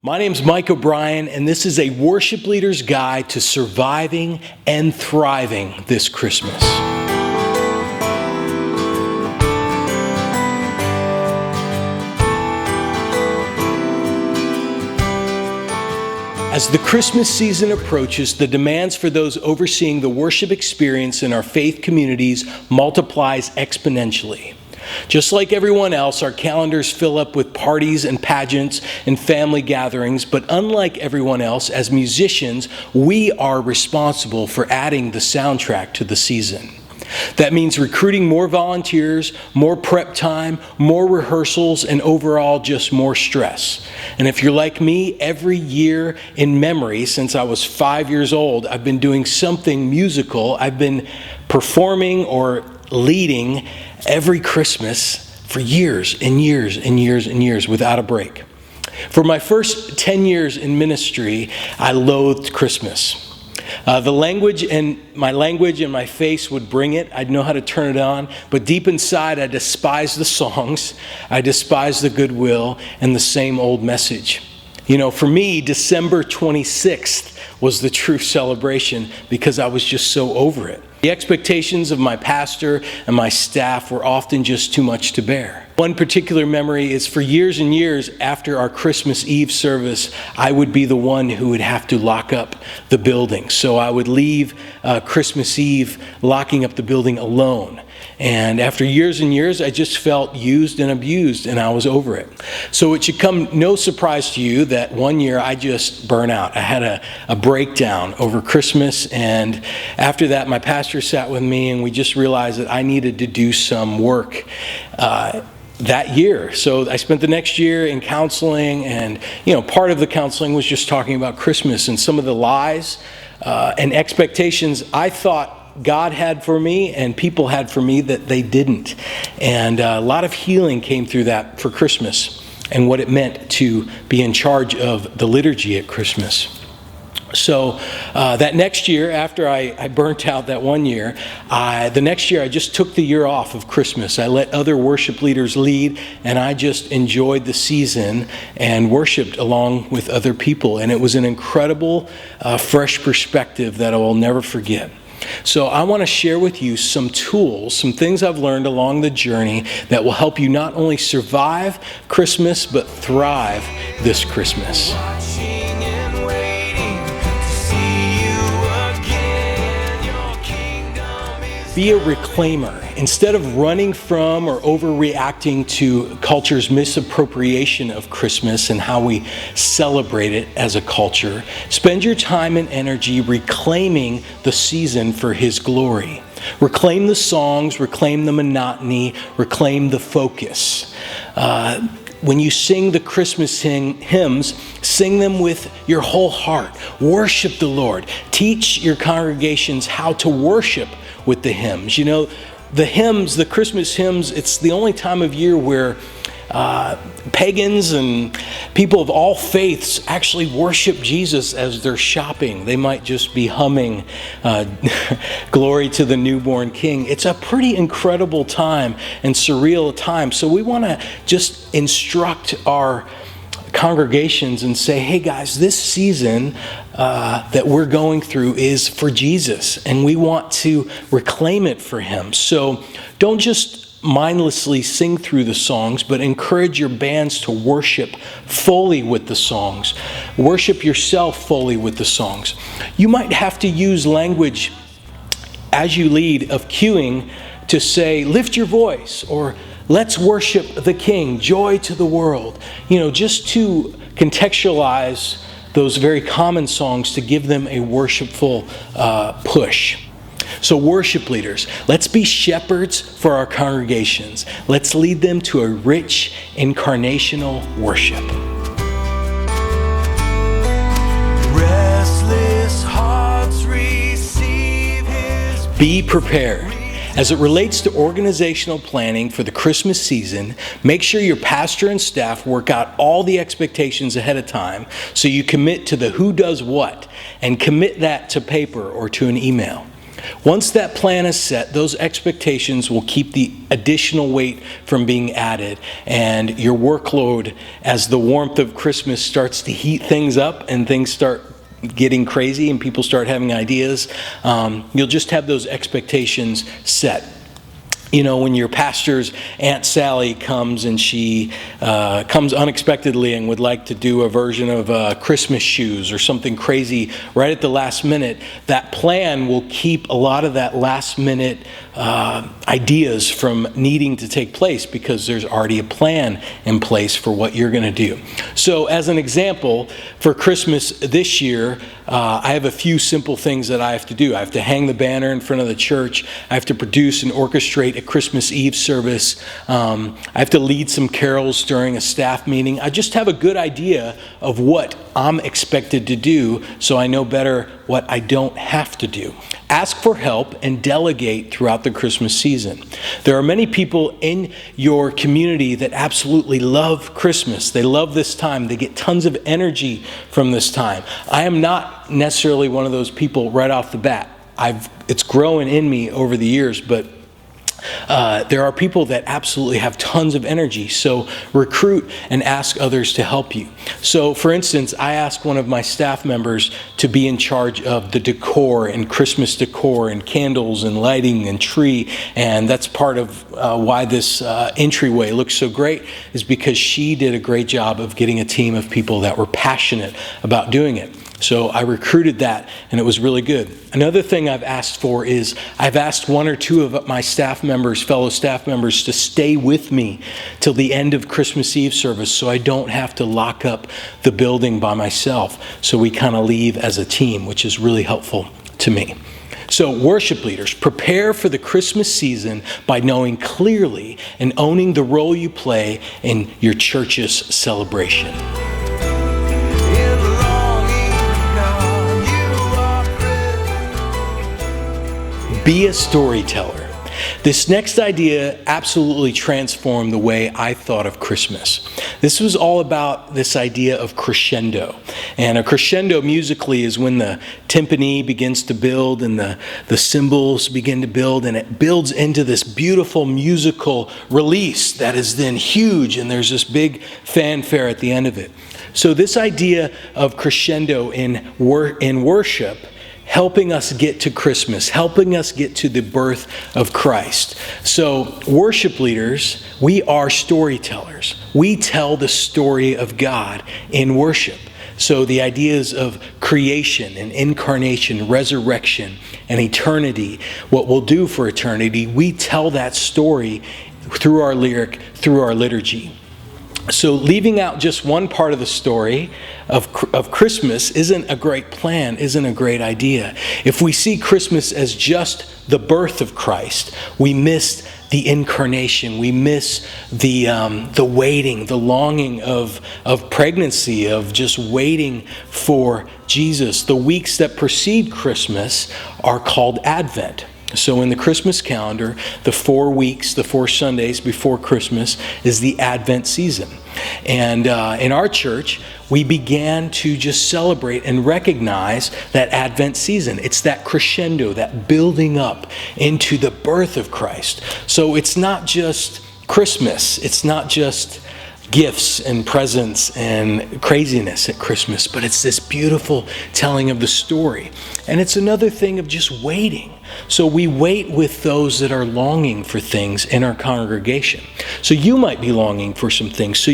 My name's Mike O'Brien, and this is a worship leader's guide to surviving and thriving this Christmas. As the Christmas season approaches, the demands for those overseeing the worship experience in our faith communities multiplies exponentially. Just like everyone else, our calendars fill up with parties and pageants and family gatherings, but unlike everyone else, as musicians, we are responsible for adding the soundtrack to the season. That means recruiting more volunteers, more prep time, more rehearsals, and overall just more stress. And if you're like me, every year in memory, since I was 5 years old, I've been doing something musical. I've been performing or leading every Christmas for years and years and years and years without a break. For my first 10 years in ministry, I loathed Christmas. The language and my face would bring it. I'd know how to turn it on. But deep inside, I despised the songs. I despised the goodwill and the same old message. You know, for me, December 26th was the true celebration because I was just so over it. The expectations of my pastor and my staff were often just too much to bear. One particular memory is for years and years after our Christmas Eve service, I would be the one who would have to lock up the building. So I would leave Christmas Eve locking up the building alone. And after years and years, I just felt used and abused, and I was over it. So it should come no surprise to you that one year I just burnt out. I had a breakdown over Christmas, and after that, my pastor sat with me, and we just realized that I needed to do some work that year. So I spent the next year in counseling, and part of the counseling was just talking about Christmas and some of the lies and expectations I thought God had for me and people had for me that they didn't. And a lot of healing came through that for Christmas and what it meant to be in charge of the liturgy at Christmas. So that next year, after I burnt out that one year, the next year I just took the year off of Christmas. I let other worship leaders lead, and I just enjoyed the season and worshiped along with other people. And it was an incredible, fresh perspective that I will never forget. So I want to share with you some tools, some things I've learned along the journey that will help you not only survive Christmas, but thrive this Christmas. Be a reclaimer. Instead of running from or overreacting to culture's misappropriation of Christmas and how we celebrate it as a culture, spend your time and energy reclaiming the season for His glory. Reclaim the songs, reclaim the monotony, reclaim the focus. When you sing the Christmas hymns, sing them with your whole heart. Worship the Lord. Teach your congregations how to worship with the hymns. The Christmas hymns, it's the only time of year where pagans and people of all faiths actually worship Jesus as they're shopping. They might just be humming glory to the newborn King. It's a pretty incredible time and surreal time. So we want to just instruct our congregations and say, hey guys, this season that we're going through is for Jesus, and we want to reclaim it for Him. So don't just mindlessly sing through the songs, but encourage your bands to worship fully with the songs. Worship yourself fully with the songs. You might have to use language as you lead of cueing to say, lift your voice, or let's worship the King, joy to the world. Just to contextualize those very common songs to give them a worshipful push. So worship leaders, let's be shepherds for our congregations. Let's lead them to a rich incarnational worship. Restless hearts receive His peace. Be prepared. As it relates to organizational planning for the Christmas season, make sure your pastor and staff work out all the expectations ahead of time so you commit to the who does what and commit that to paper or to an email. Once that plan is set, those expectations will keep the additional weight from being added, and your workload, as the warmth of Christmas starts to heat things up and things start getting crazy and people start having ideas, you'll just have those expectations set. You know, when your pastor's Aunt Sally comes and she comes unexpectedly and would like to do a version of Christmas shoes or something crazy right at the last minute, that plan will keep a lot of that last minute ideas from needing to take place because there's already a plan in place for what you're going to do. So as an example, for Christmas this year, I have a few simple things that I have to do. I have to hang the banner in front of the church. I have to produce and orchestrate a Christmas Eve service. I have to lead some carols during a staff meeting. I just have a good idea of what I'm expected to do so I know better what I don't have to do. Ask for help and delegate throughout the Christmas season. There are many people in your community that absolutely love Christmas. They love this time. They get tons of energy from this time. I am not necessarily one of those people right off the bat. It's growing in me over the years, but there are people that absolutely have tons of energy. So recruit and ask others to help you. So for instance, I asked one of my staff members to be in charge of the decor and Christmas decor and candles and lighting and tree. And that's part of why this entryway looks so great, is because she did a great job of getting a team of people that were passionate about doing it. So I recruited that, and it was really good. Another thing I've asked for is I've asked one or two of my staff members, fellow staff members, to stay with me till the end of Christmas Eve service so I don't have to lock up the building by myself. So we kind of leave as a team, which is really helpful to me. So worship leaders, prepare for the Christmas season by knowing clearly and owning the role you play in your church's celebration. Be a storyteller. This next idea absolutely transformed the way I thought of Christmas. This was all about this idea of crescendo. And a crescendo musically is when the timpani begins to build and the cymbals begin to build, and it builds into this beautiful musical release that is then huge, and there's this big fanfare at the end of it. So this idea of crescendo in worship, helping us get to Christmas, helping us get to the birth of Christ. So worship leaders, we are storytellers. We tell the story of God in worship. So the ideas of creation and incarnation, resurrection and eternity, what we'll do for eternity, we tell that story through our lyric, through our liturgy. So leaving out just one part of the story of Christmas isn't a great plan, isn't a great idea. If we see Christmas as just the birth of Christ, we miss the incarnation. We miss the waiting, the longing of pregnancy, of just waiting for Jesus. The weeks that precede Christmas are called Advent. So in the Christmas calendar, the 4 weeks, the 4 Sundays before Christmas is the Advent season. And in our church, we began to just celebrate and recognize that Advent season. It's that crescendo, that building up into the birth of Christ. So it's not just Christmas. It's not just gifts and presents and craziness at Christmas, but it's this beautiful telling of the story. And it's another thing of just waiting. So we wait with those that are longing for things in our congregation. So you might be longing for some things. So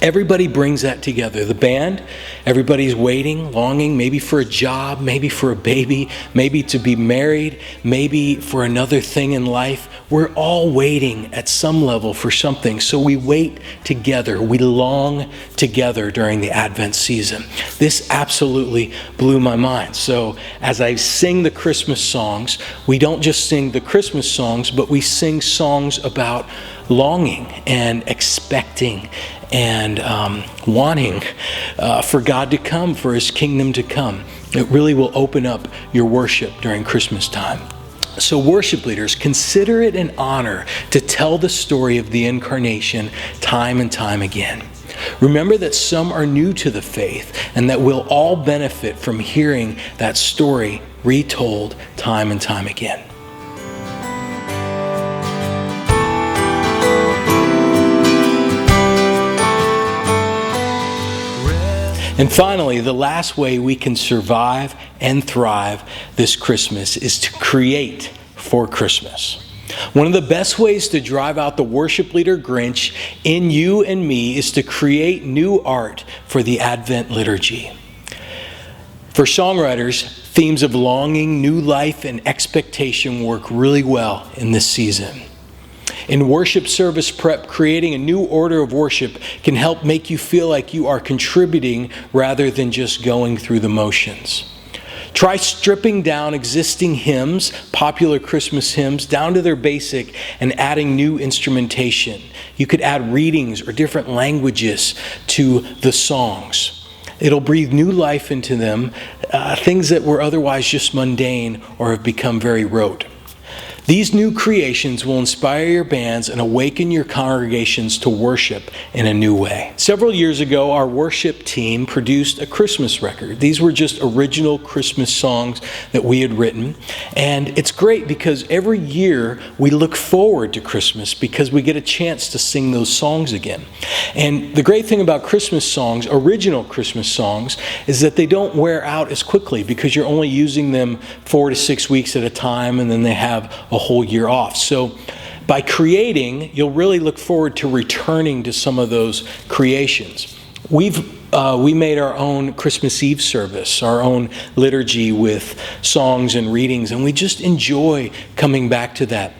everybody brings that together. The band, everybody's waiting, longing, maybe for a job, maybe for a baby, maybe to be married, maybe for another thing in life. We're all waiting at some level for something. So we wait together. We long together during the Advent season. This absolutely blew my mind. So as I sing the Christmas songs, we don't just sing the Christmas songs, but we sing songs about longing and expecting and wanting for God to come, for His kingdom to come. It really will open up your worship during Christmas time. So worship leaders, consider it an honor to tell the story of the incarnation time and time again. Remember that some are new to the faith and that we'll all benefit from hearing that story retold time and time again. And finally, the last way we can survive and thrive this Christmas is to create for Christmas. One of the best ways to drive out the worship leader Grinch in you and me is to create new art for the Advent liturgy. For songwriters, themes of longing, new life, and expectation work really well in this season. In worship service prep, creating a new order of worship can help make you feel like you are contributing rather than just going through the motions. Try stripping down existing hymns, popular Christmas hymns, down to their basic and adding new instrumentation. You could add readings or different languages to the songs. It'll breathe new life into them, things that were otherwise just mundane or have become very rote. These new creations will inspire your bands and awaken your congregations to worship in a new way. Several years ago, our worship team produced a Christmas record. These were just original Christmas songs that we had written. And it's great because every year we look forward to Christmas because we get a chance to sing those songs again. And the great thing about Christmas songs, original Christmas songs, is that they don't wear out as quickly because you're only using them 4 to 6 weeks at a time, and then they have a whole year off. So by creating, you'll really look forward to returning to some of those creations. We made our own Christmas Eve service, our own liturgy with songs and readings, and we just enjoy coming back to that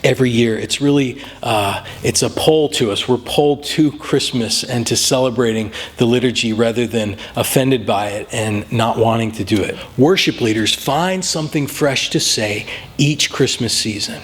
every year. It's really, it's a pull to us. We're pulled to Christmas and to celebrating the liturgy rather than offended by it and not wanting to do it. Worship leaders find something fresh to say each Christmas season.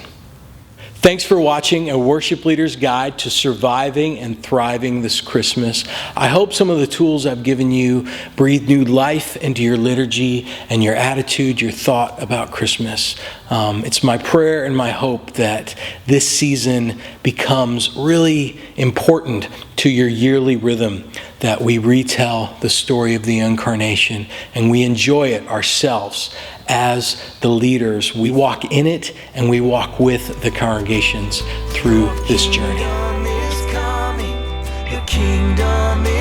Thanks for watching A Worship Leader's Guide to Surviving and Thriving this Christmas. I hope some of the tools I've given you breathe new life into your liturgy and your attitude, your thought about Christmas. It's my prayer and my hope that this season becomes really important to your yearly rhythm, that we retell the story of the Incarnation and we enjoy it ourselves as the leaders. We walk in it and we walk with the congregations through this journey. Your kingdom is